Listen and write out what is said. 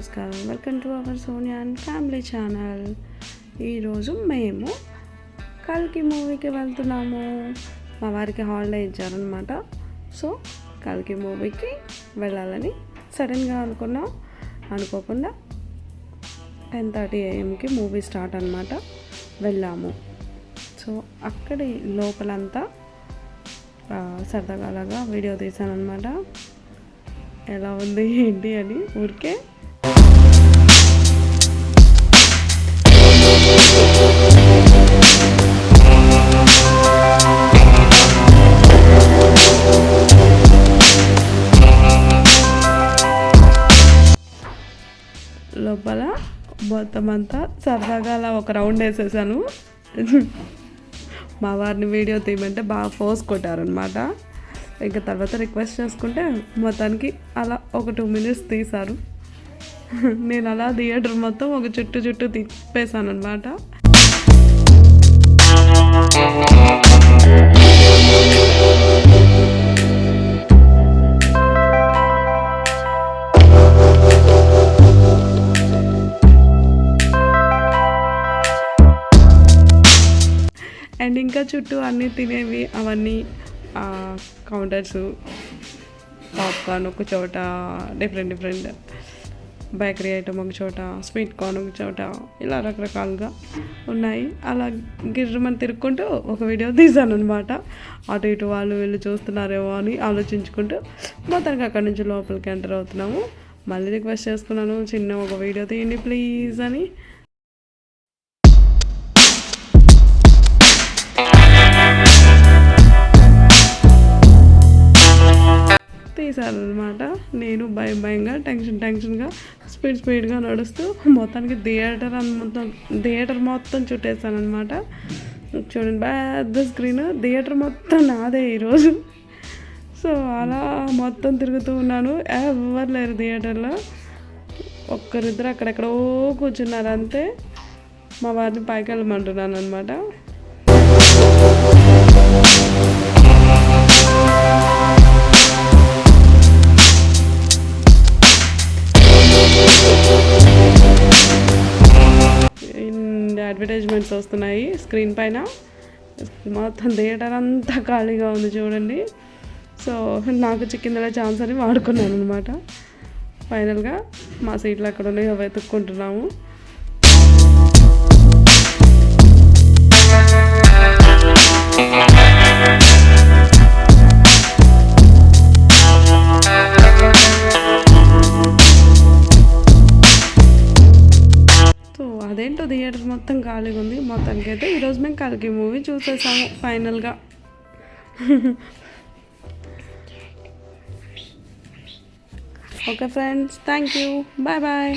నమస్కారం. Welcome to our Sonia and family channel. ఈరోజు మేము కల్కి మూవీకి వెళ్తున్నాము. మా వారికి హాలిడే ఇచ్చారనమాట. సో కల్కి మూవీకి వెళ్ళాలని సడన్గా అనుకోకుండా 10:30 AM మూవీ స్టార్ట్ అనమాట. వెళ్ళాము. సో అక్కడి లోపలంతా సరదాగా అలాగా వీడియో తీసాను అనమాట. ఎలా ఉంది ఏంటి అని ఊరికే. లోపల మొత్తం అంతా సరదాగా అలా ఒక రౌండ్ వేసేసాను. మా వారిని వీడియో తీయమంటే బాగా ఫోర్స్ కొట్టారనమాట. ఇంకా తర్వాత రిక్వెస్ట్ చేసుకుంటే మొత్తానికి అలా ఒక 2 minutes తీశారు. నేను అలా థియేటర్ మొత్తం ఒక చుట్టూ తిప్పేశాను అనమాట. అండ్ ఇంకా చుట్టూ అన్నీ తినేవి అవన్నీ కౌంటర్స్, పాప్కార్న్ ఒక చోట, డిఫరెంట్ బేకరీ ఐటమ్ ఒక చోట, స్వీట్ కార్న్ ఒక చోట, ఇలా రకరకాలుగా ఉన్నాయి. అలా గిర్రమని తిరుక్కుంటూ ఒక వీడియో తీశాను అనమాట. అటు ఇటు వాళ్ళు వీళ్ళు చూస్తున్నారేమో అని ఆలోచించుకుంటూ మొత్తానికి అక్కడి నుంచి లోపలికి ఎంటర్ అవుతున్నాము. మళ్ళీ రిక్వెస్ట్ చేసుకున్నాను, చిన్న ఒక వీడియో తీయండి ప్లీజ్ అని. తీశారనమాట. నేను భయంగా టెన్షన్గా స్పీడ్గా నడుస్తూ మొత్తానికి థియేటర్ మొత్తం చుట్టేసాను అనమాట. చూడండి, పెద్ద స్క్రీన్, థియేటర్ మొత్తం నాదే ఈరోజు. సో అలా మొత్తం తిరుగుతూ ఉన్నాను. ఎవరు లేరు థియేటర్లో, ఒక్కరిద్దరు అక్కడెక్కడో కూర్చున్నారు అంతే. మా వారిని పైకి వెళ్ళమంటున్నాను అనమాట. అడ్వర్టైజ్మెంట్స్ వస్తున్నాయి స్క్రీన్ పైన. మొత్తం థియేటర్ అంతా ఖాళీగా ఉంది చూడండి. సో నాకు చిక్కిందలే ఛాన్స్ అని వాడుకున్నాను అనమాట. ఫైనల్గా మా సీట్లు ఎక్కడ ఉన్నాయో వెతుక్కుంటున్నాము. అదేంటో థియేటర్ మొత్తం ఖాళీగా ఉంది. మొత్తానికి అయితే ఈరోజు మేము కల్కి మూవీ చూసేసాము ఫైనల్గా. Okay friends, thank you, bye.